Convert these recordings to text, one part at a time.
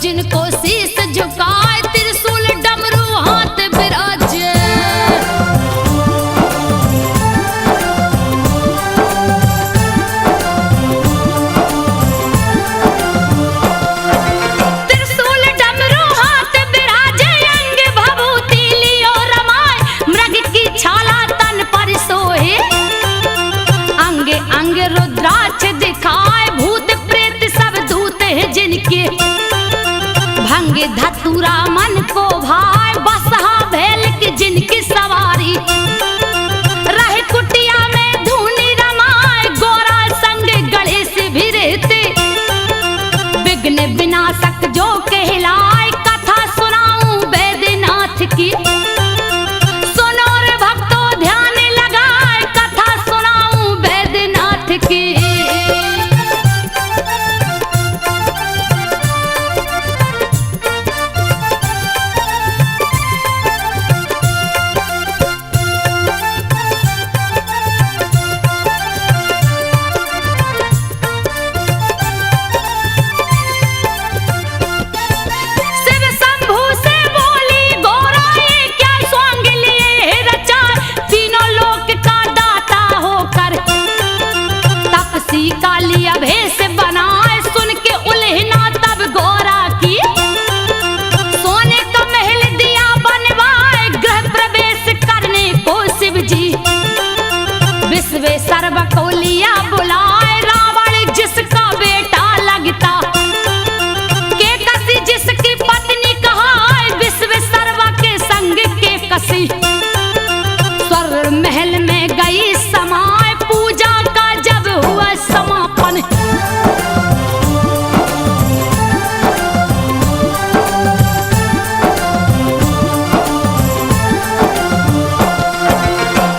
जिनको शीस झुकाए त्रिशूल डमरू हाथ बिराजे। त्रिशूल डमरू हाथ बिराजे, अंग भभूति लियो रमाए, मृग की छाला तन पर सोए, अंग अंग रुद्राक्ष दिखाए, भूत प्रेत सब दूत है जिनके, भंग धतूरा मन को भाई, बसहा भैल की जिनकी सवारी, रहे कुटिया में धूनी रमाए, गोरा संग गणेश भी रहते, विघ्न विनाशक जो कहलाए, कथा सुनाऊं वैद्यनाथ की, सुनो रे भक्तों ध्यान लगाए, कथा सुनाऊं वैद्यनाथ की। काली अभेस बनाए, सुन के उल्हना तब गोरा की, सोने का महल दिया बनवाए, गृह प्रवेश करने को शिव जी, विश्वेश्वर को लिया बुलाए, रावण जिसका बेटा लगता, केकसी जिसकी पत्नी कहाए, विश्वेश्वर के संग के कसी, स्वर महल में गई समाए, पूजा का जब हुआ समापन,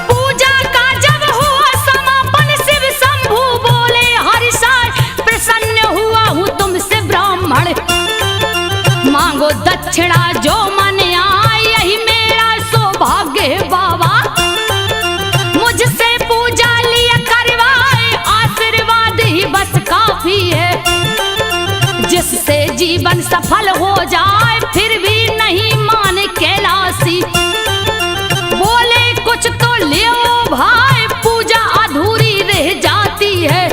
पूजा का जब हुआ समापन, शिव शंभु बोले हरिशाय, प्रसन्न हुआ हूँ तुमसे ब्राह्मण, मांगो दक्षिणा जो मन आए, यही मेरा सौभाग्य है बाबा, मुझसे पूजा लिया करवाए, आशीर्वाद ही बस काफी है, जिससे जीवन सफल हो जाए, फिर भी नहीं माने कैलाशी, बोले कुछ तो ले भाई, पूजा अधूरी रह जाती है,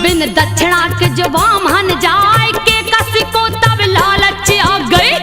बिन दक्षिणा के जो बामहन जाए, के कसी को तब लालच आ गई,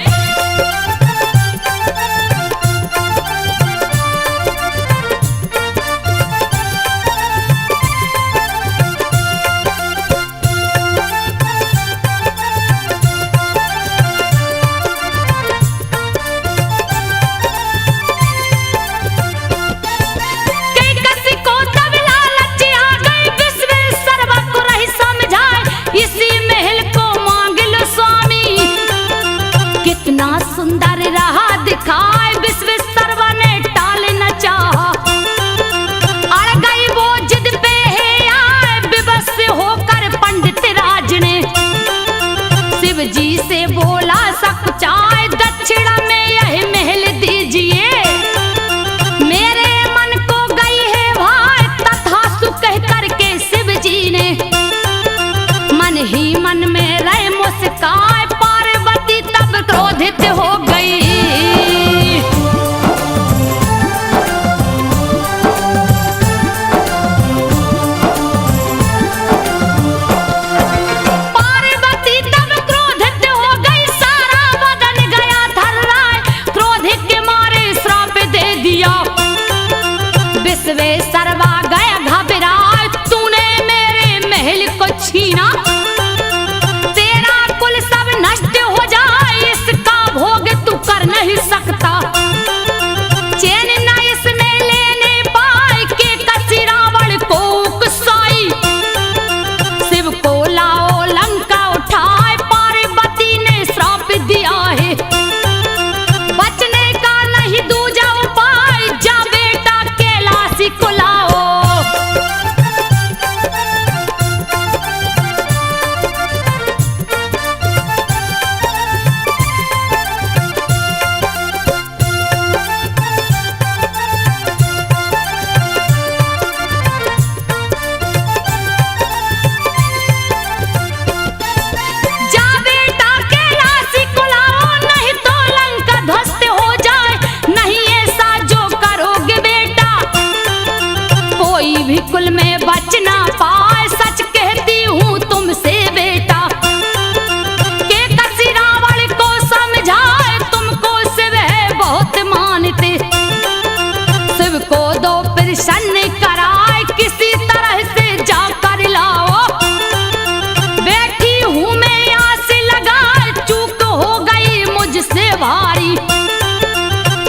सुंदर रहा दिखाए, विश्वेश्वर ने टाल न चाहा, अड़ गई वो जिद पे है आए, विवश होकर पंडित राज ने, शिव जी से बोला सकुचाए, दक्षिणा में यह महल दीजिए, मेरे मन को गई है भाई, तथास्तु कह करके शिव जी ने, मन ही मन में रहे मुस्काए, पार्वती तब क्रोधित हो गई, नहीं सकता, चैन न इसमें लेने पाए के कसी रावण को उकसाई। शिव को लाओ लंका उठाए, पार्वती ने श्राप दिया है, बचने का नहीं दूजा उपाय, जा बेटा कैलाशी को लाओ। कुल में बच ना पाए, सच कहती हूँ तुमसे बेटा, के कसी रावण को समझाए, तुमको शिव है बहुत मानते। शिव को दो प्रसन्न कराए, किसी तरह से जाकर लाओ। बैठी हूँ मैं आस लगाए, चूक हो गई मुझसे भारी,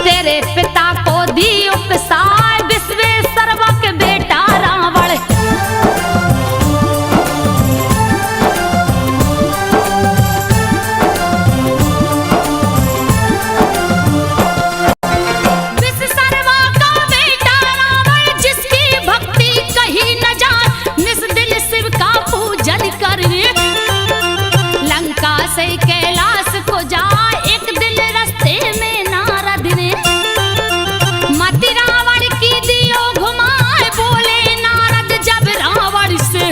तेरे पिता को दी उपसाए, विश्वेश्वरवा के बेटा रावण। विश्वेश्वरवा का बेटा रावण, जिसकी भक्ति कहीं न जाए, निस दिन शिव का पूजन कर, लंका से कैलाश को जाए। एक दिन रास्ते में नारद ने मति रावण की दियो घुमाए, बोले नारद जब रावण से,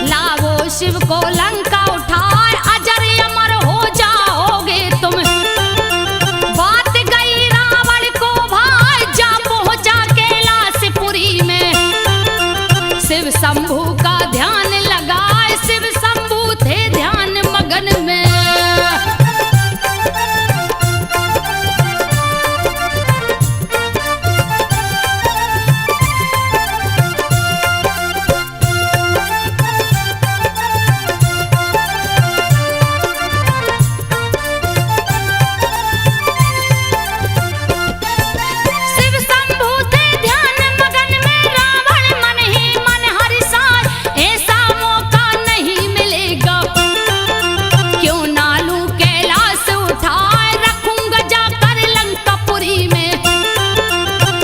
लावो शिव को लंका उठाए, अजर अमर हो जाओगे तुम। बात गई रावण को भाई, जा पहुंचा कैलाशपुरी में, शिव शंभू का ध्यान लगाए, शिव शंभू थे ध्यान मगन में। शिव शंभू थे ध्यान मगन में, रावण मन ही मन हर्षाए, ऐसा मौका नहीं मिलेगा, क्यों ना लूं कैलाश उठाए, रखूंगा जाकर लंकापुरी में,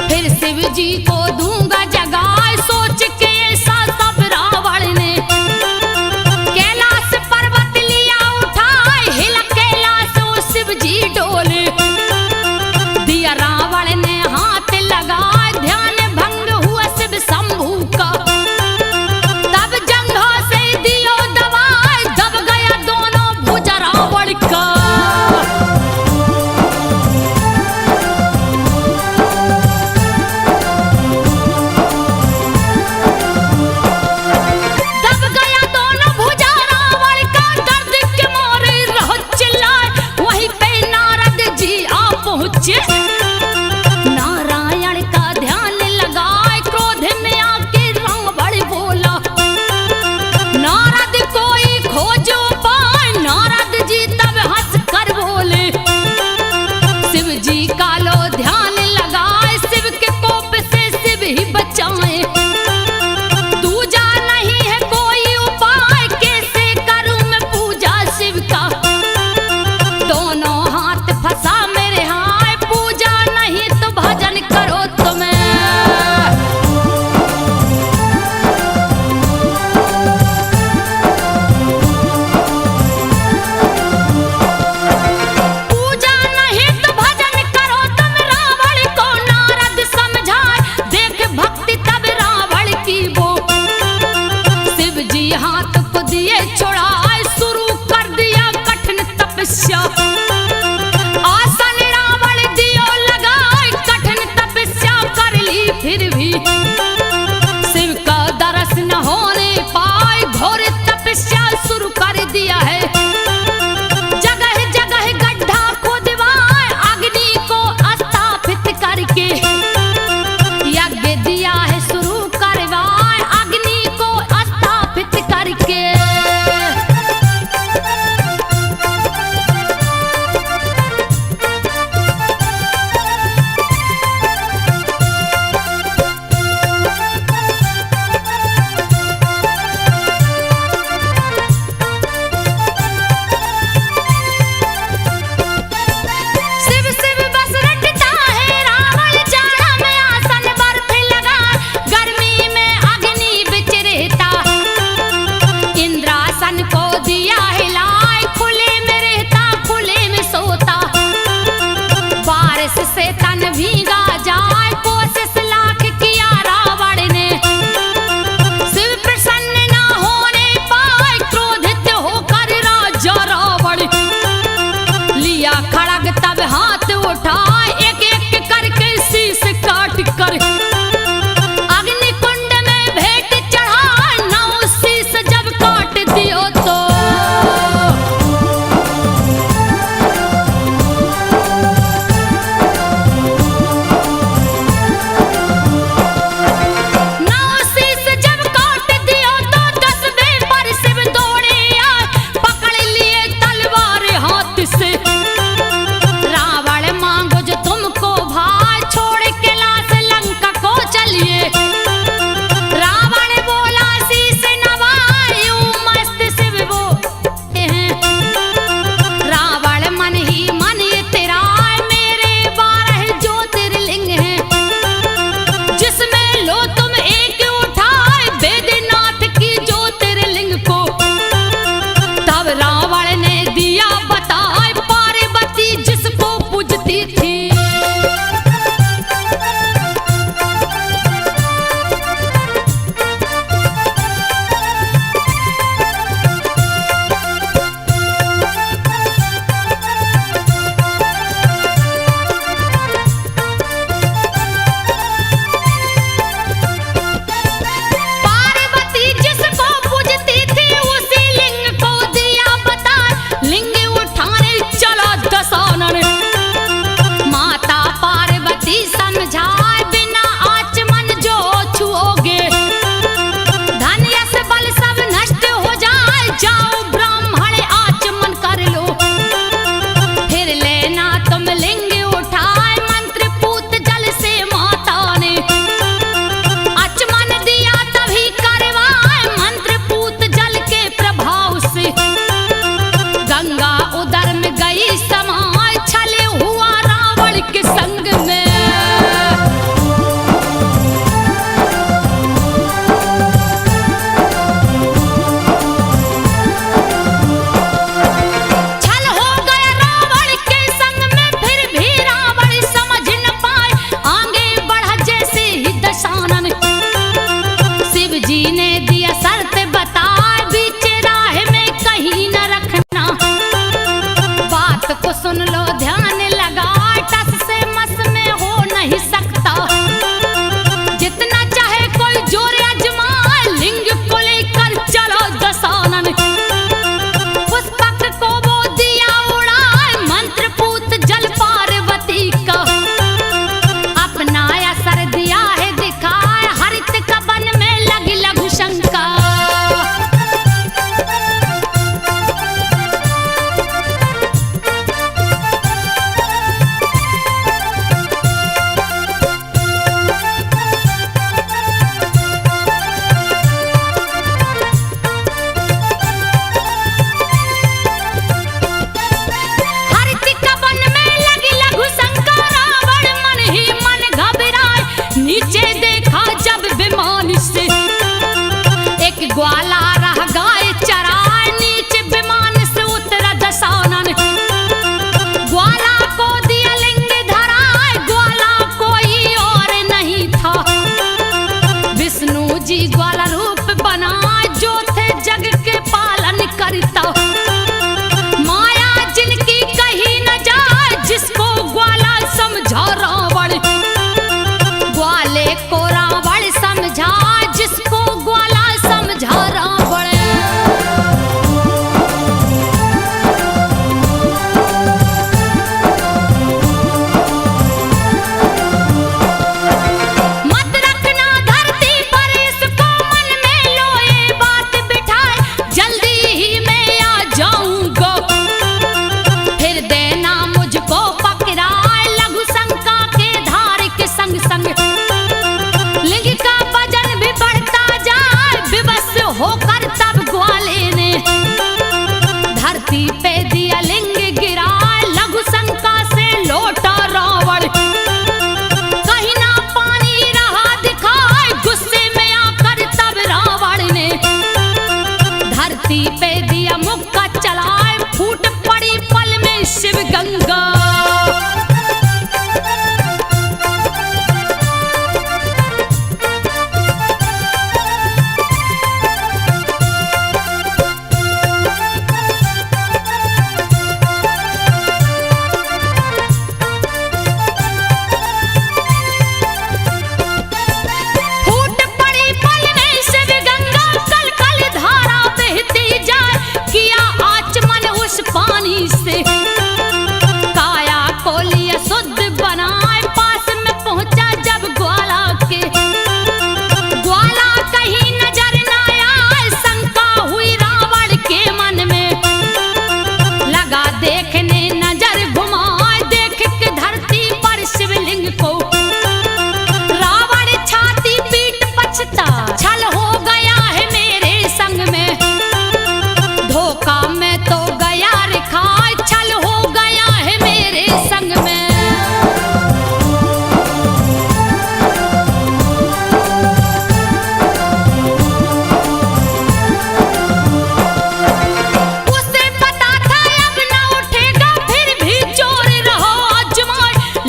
फिर शिव जी को दूंगा जगाए, सोच के ऐसा सब रावण ने कैलाश पर्वत लिया उठाए, हिला कैलाश ओ शिव जी डोले, दिया रावण ने हाथ लगाए, ध्यान भंग हुआ शिव शंभू का, तब जंघा से दियो दबाए, दब गया दोनों भुजा रावण का। दब गया दोनों भुजा रावण का, दर्द के मारे रह चिल्लाए, वहीं पे नारद जी आ पहुंचे, नारायण का ध्यान लगाए, क्रोध में आके रावण बोला, नारद कोई खोजो पाए, नारद जी तब हंस कर बोले, शिव जी का लो ध्यान लगाए, शिव के कोप से शिव ही बचाए, दूजा नहीं है कोई उपाय, कैसे करूं मैं पूजा शिव का, दोनों हाथ फंसा मेरे हाय, पूजा नहीं तो भजन करो तुम्हें। पूजा नहीं तो भजन करो तुम, रावण बारिश से तन भीगा जाए, कोशिश लाख किया रावण ने, शिव प्रसन्न ना होने पाए, क्रोधित होकर राजा रावण लिया खड़ग तब हाथ उठाए, एक एक करके शीश काट कर अग्निकुंड में भेंट चढ़ाए, नौ शीश जब काट दियो तो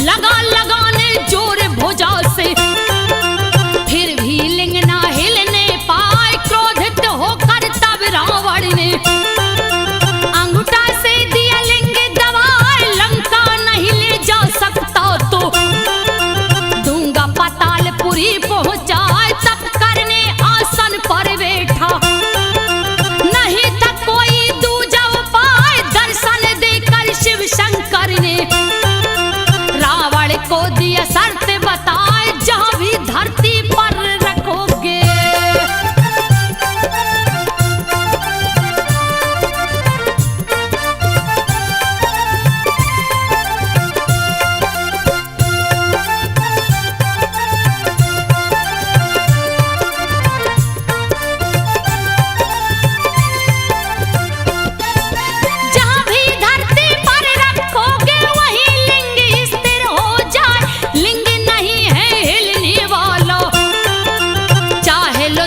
लगा लगाने जोर भुजा से, फिर भी लिंग ना हिलने पाए। क्रोधित होकर तब रावण ने अंगूठा से दिया लिंग दबाए। लंका नहीं ले जा सकता तो दूंगा पातालपुरी पहुंचाए। तब करने आसन पर बैठा, नहीं था कोई दूजा उपाय। दर्शन देकर शिव शंकर ने रावण को दिया शर्त बताए, जहां भी धरती पर रखोगे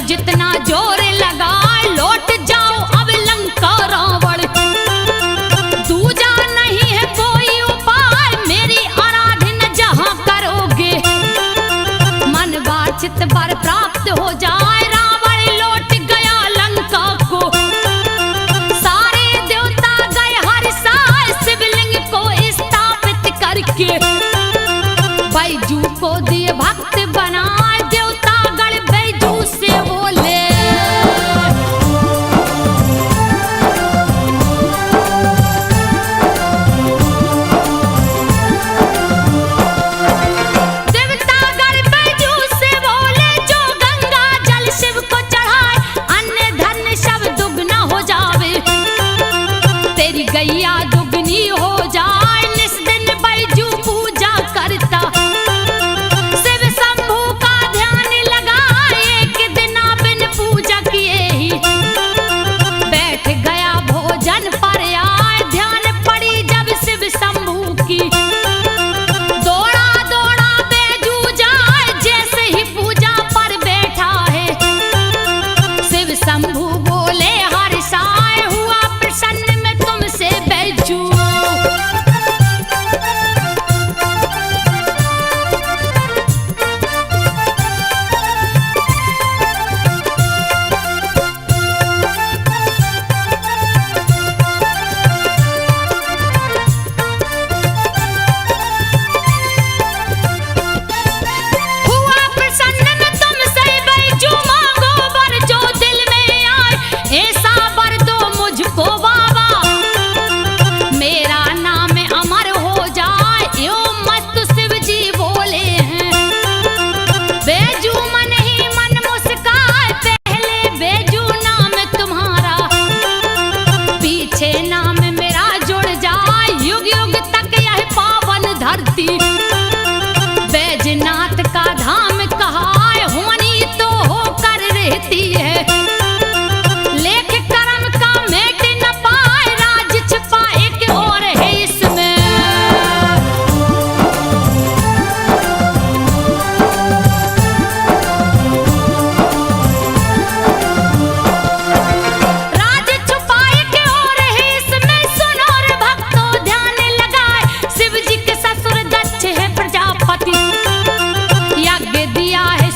जितना जोर लगा लौट जाओ अब लंका रावण। दूजा नहीं है कोई उपाय, मेरी आराधना जहां करोगे मन वांछित वर प्राप्त हो जाए। रावण लौट गया लंका को, सारे देवता गए हर्षाए। शिवलिंग को स्थापित करके बैजू को दिए भक्त बनाए। देवता गण बैजू से बोले, देवता गण बैजू से बोले, जो गंगा जल शिव को चढ़ाए अन्न धन सब दुगना हो जावे। तेरी गैया दुगनी हो जाए, निस दिन बैजू पूजा करता। शिव शंभू का ध्यान लगाए, एक दिन बिन पूजा किए ही बैठ गया भोजन पर आए। ध्यान पड़ी जब शिव शंभू की, दौड़ा दौड़ा बैजू जाए। जैसे ही पूजा पर बैठा है शिव शंभू बोले हर्षाए, हुआ प्रसन्न मैं तुमसे बैजू। हुआ प्रसन्न मैं तुमसे बैजू, मांगो वर जो दिल में आए। ऐसा वर दो मुझको बाबा, मेरा नाम अमर हो जाए। यो मत शिव जी बोले हैं। बैजू मन ही मन मुस्काए, पहले बैजू नाम तुम्हारा, पीछे नाम मेरा जुड़ जाए। युग युग तक यह पावन धरती बैजनाथ का धाम कहा है। होनी तो होकर रहती है, लेख कर्म का मेट न पाए। राज छिपा एक और है इसमें, राज छुपा एक और है इसमें। सुनो रे भक्तों ध्यान लगाए, शिव जी के ससुर दक्ष है प्रजापति। यज्ञ दिया है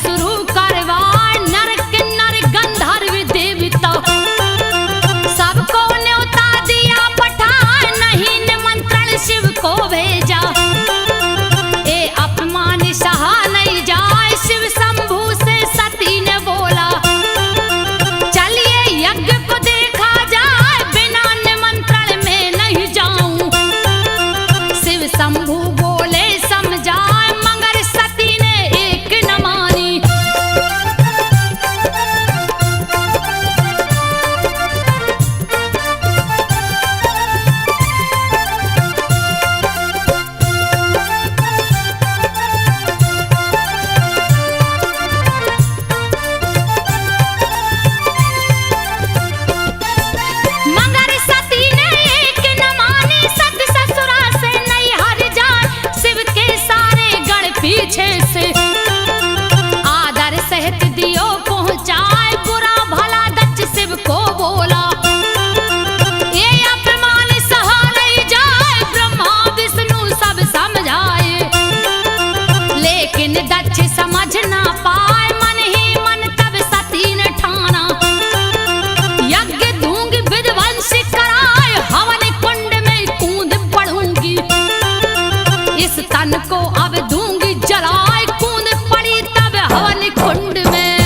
इस तन को अब दूंगी जलाए, कूद पड़ी तब हवन कुंड में।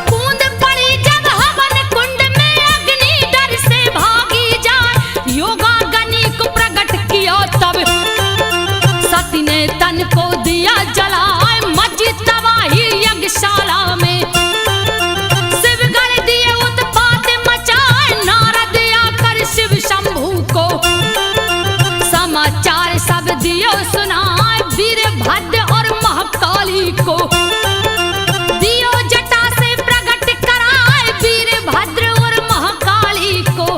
कूद पड़ी जब हवन कुंड में, अग्नि डर से भागी जाए, योगाग्नि को प्रकट किया तब सती ने तन को दिया जलाए, मची तबाही यज्ञशाला में। शिव गण दिए उत्पात मचाए, नारद आकर शिव शंभू को समाचार सब दियो सुनाए, वीरभद्र और महाकाली को दियो जटा से प्रकट कराए, वीरभद्र और महाकाली को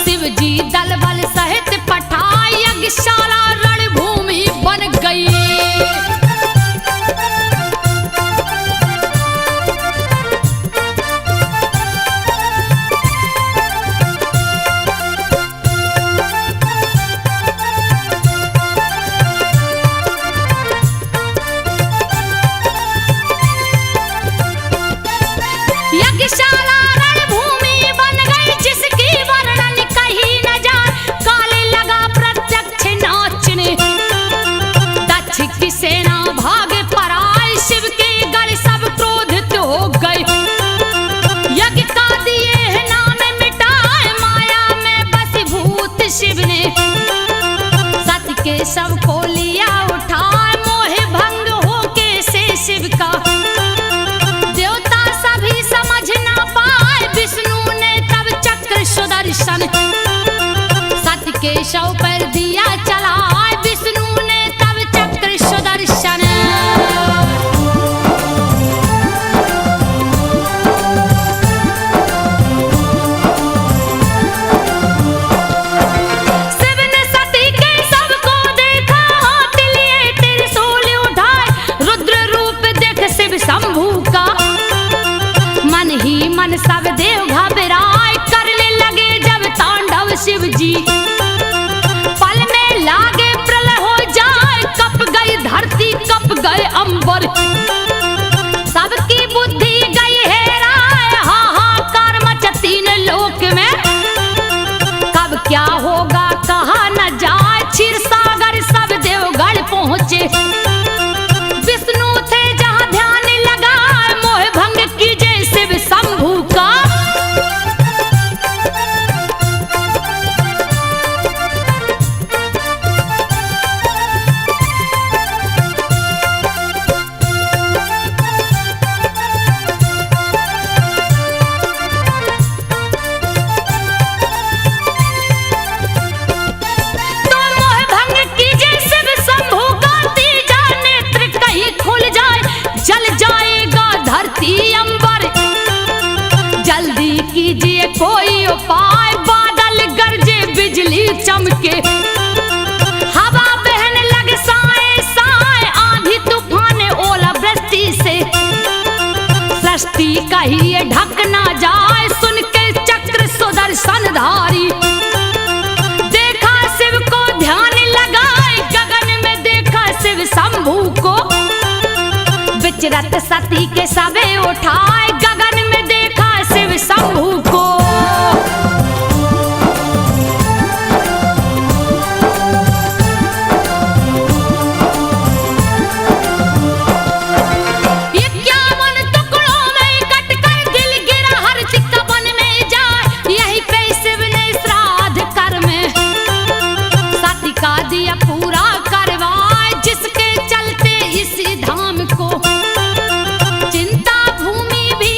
शिव जी दल बल सहित पठाए, यज्ञशाला रणभूमि बन गई। यज्ञशाला रणभूमि बन गई, जिसकी वर्णन कहीं न जाए, काले लगा प्रत्यक्ष नाचने, दक्ष की सेना भागे पराई, शिव के गढ़ सब क्रोधित हो गए, यज्ञ का दिए नाम मिटाए, माया में बसीभूत शिव ने सत्य के शव को लिया उठाए, मोह भंग होके से शिव का देवता सभी समझ ना पाए, विष्णु ने तब चक्र सुदर्शन सत्य के शव पर दिया चलाए, विष्णु ने तब चक्र सुदर्शन। शिव ने सती के शव को देखा, हाथ लिए त्रिशूल उठाए, रुद्र रूप देख शिव शंभू का मन ही मन सब देव घबराए, करने लगे जब तांडव शिव जी, पल में लागे प्रलय हो जाए, कप गई धरती कप गए अंबर, सबकी बुद्धि गई हेराए, हाहाकार मचा तीन लोक में, कब क्या होगा कहा न जाए, क्षीर सागर सब देवगढ़ पहुंचे, विष्णु थे जहां ध्यान लगाए, मोह भंग कीजे शिव शंभू का। तो मोह भंग कीजे शिव शंभू का, तीजा नेत्र कहीं खुल जाए, जल जाएगा धरती अंबर, जल्दी कीजिए कोई उपाय, बादल गरजे बिजली चमके, हवा बहने लगे साए साए, आंधी तूफान ओला वृष्टि से सृष्टि कहिए ढक ना जाए, सुन के चक्र सुदर्शन धारी, देखा शिव को ध्यान लगाए, गगन में देखा शिव शंभू को, विचरत सती के सबे उठाए, गगन में देखा शिव शंभू को। चिंता भूमि भी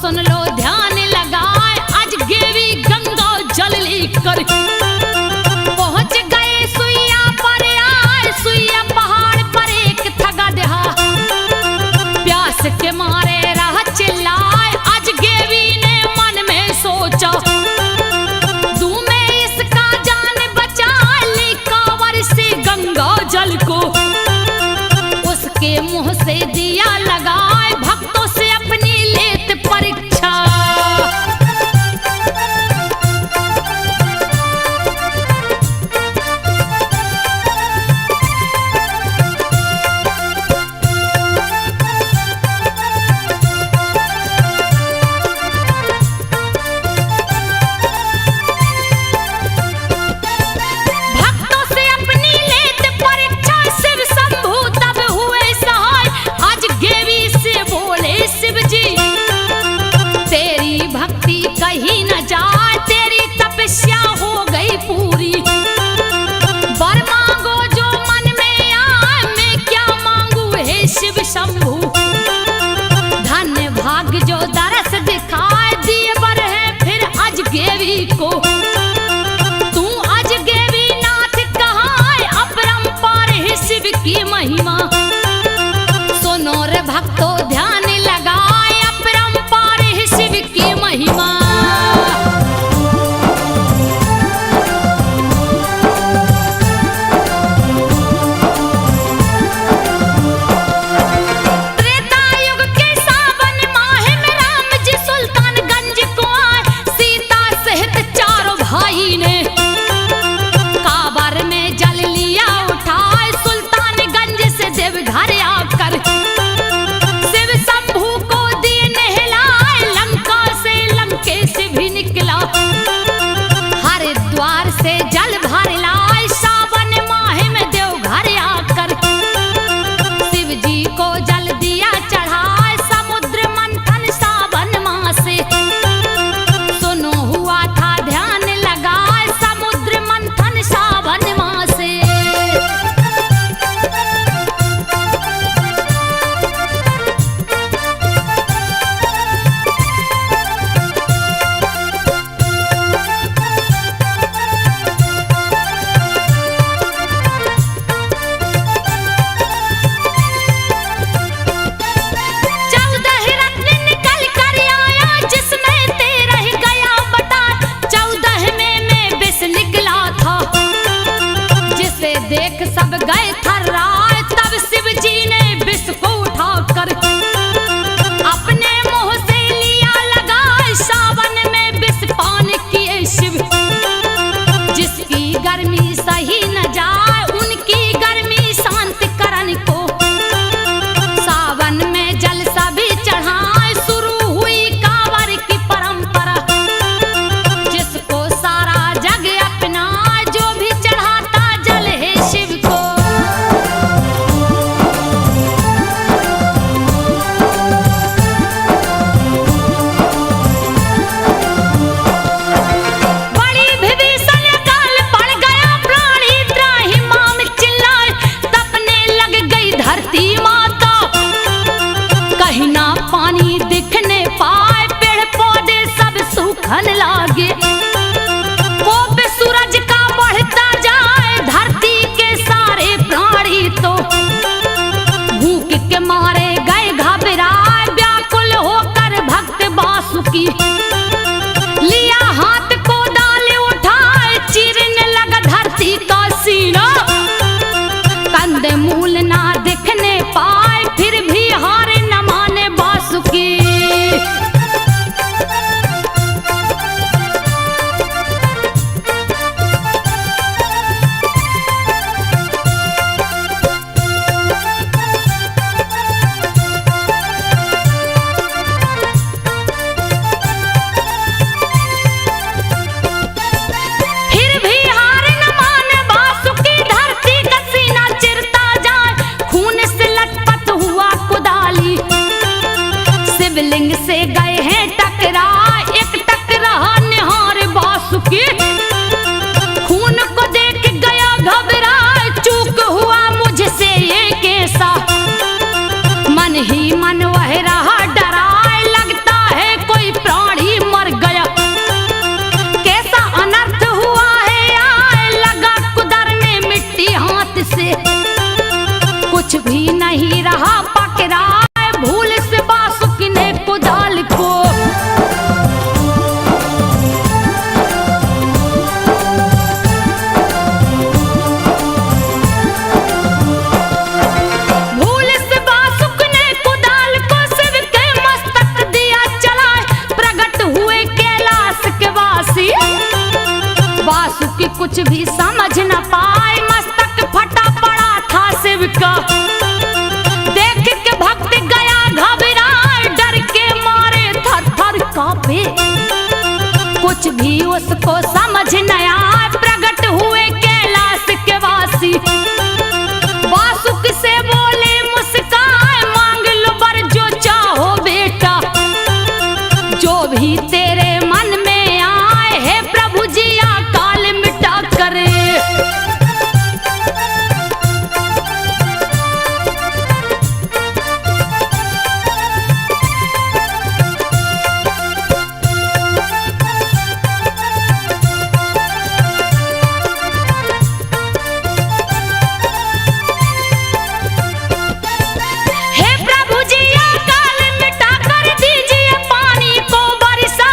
सुन लो ध्यान लगाए, आज गेवी गंगा जल लेकर पहुंच गए सुइया पर आए। सुइया पहाड़ पर एक थगा दहा, प्यास के मारे रहा चिल्लाए। आज गेवी ने मन में सोचा, दूं मैं इसका जान बचा, ली कांवर से गंगा जल को उसके मुंह से दिया लगाए। भक्तों से अपनी लेत परीक्षा, भक्तों से अपनी लेत परीक्षा। शिव शंभू तब हुए सहाय, आज गेवी से बोले शिव जी, तेरी भक्ति कहीं न जाए, तेरी तपस्या हो गई पूरी। वर मांगो जो मन में आए, मैं क्या मांगू हे शिव शंभू। धन्य भाग्य जो दरस दिखाए, दिए वर है फिर आज गेवी को। तू आज गेवी नाथ कहाँ, अपरंपार है शिव की महिमा। सुनो रे भक्तों ध्यान लगाए, अपरंपार है शिव की महिमा। त्रेता युग के सावन माह में राम जी सुल्तानगंज को आए। सीता सहित चारों भाई ने कांवर में जल लिया उठाए। सुल्तानगंज से देवघर आकर शिव शंभू को दिए नहलाए। लंका से लंकेश भी निकला, हरिद्वार से जल भर लाए। सावन माह में देवघर आकर शिव जी को जल दिया चढ़ाए। समुद्र मंथन सावन माह से, सुनो हुआ था ध्यान लगाए। समुद्र मंथन सावन माह से, चौदह रत्न निकल कर आया, जिसमें 13 गया बटा। 14 में मैं विष निकला था, जिसे देख सब गए थर्राए। तब शिव जी ने विष को उठाकर अपने मुंह से लिया लगाए। सावन में विष पान किए शिव, जिसकी गर्मी सही न जाए, उनकी गर्मी शांत करन को। सावन में जल सभी चढ़ाए, शुरू हुई कांवर की परंपरा। जिसको सारा जग अपना, जो भी चढ़ाता जल है शिव को। बड़ी विभीषण काल पड़ गया, प्राणी त्राहि माम चिल्लाए। तपने लग गई धरती माता, कहीं ना पानी दिखने पाए। पेड़ पौधे सब सूखन लागे, कोप सूरज का बढ़ता जाए। धरती के सारे प्राणी तो भूख के मारे गए घबराए। व्याकुल होकर भक्त वासुकी लिया हाथ को डाल उठाए। चीरने लगा धरती का सीना, कंद मूल ना दिखने पाए। फिर भी हार न माने वासुकी। समझ न पाए, मस्तक फटा पड़ा था शिव का। देख के भक्त गया घबराए, डर के मारे थर थर कांपे। कुछ भी उसको समझ न आए, प्रकट हुए कैलाश के वासी। वासुक से बोले मुस्काए, मांग लो वर जो चाहो बेटा, जो भी तेरे मन में आए, हे प्रभु जी अकाल मिटा करे। हे प्रभु जी अकाल मिटा कर दीजिए पानी को बरसा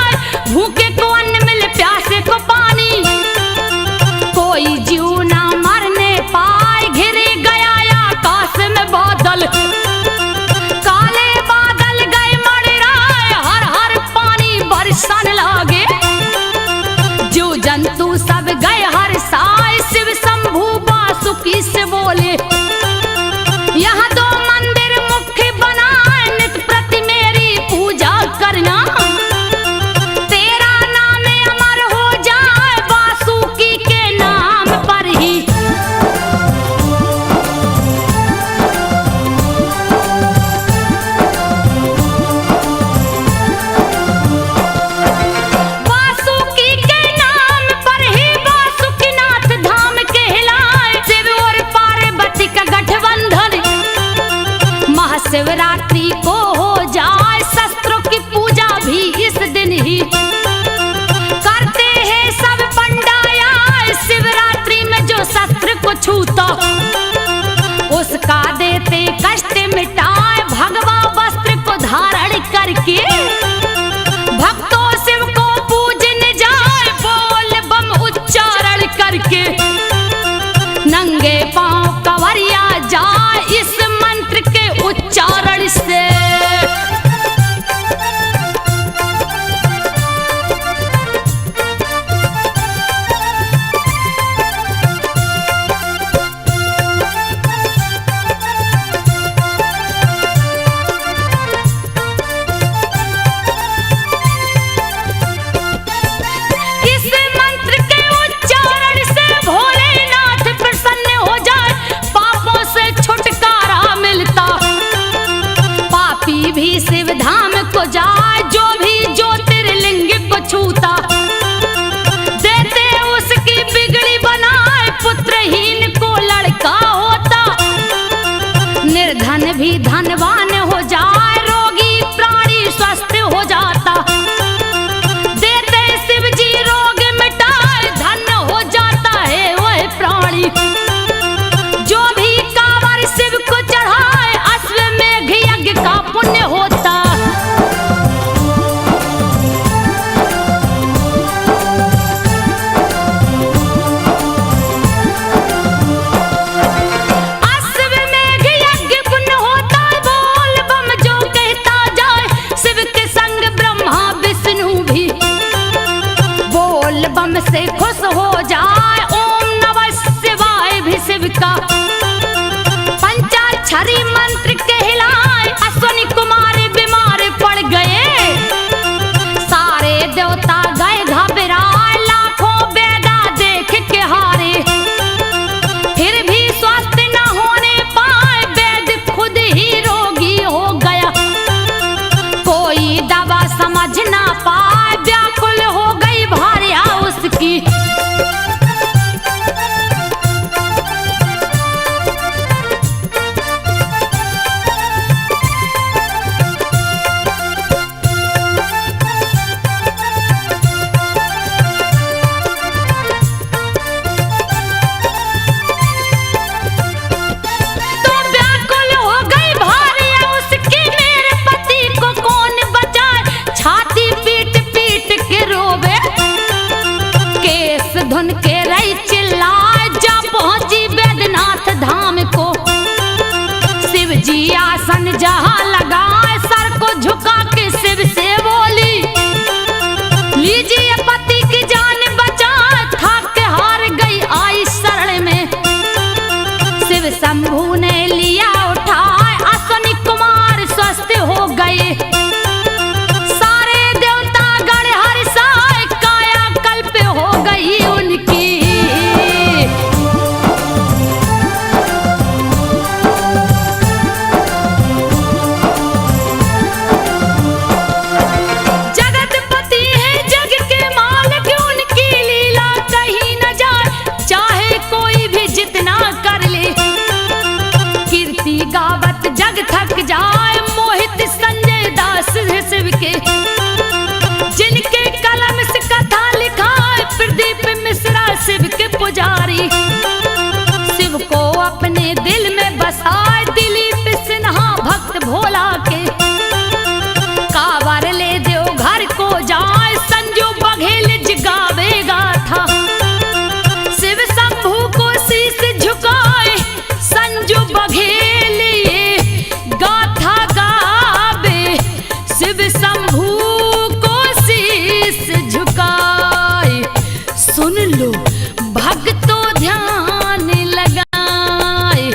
जो भक्तों ध्यान लगाए,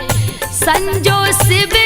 संजो शिव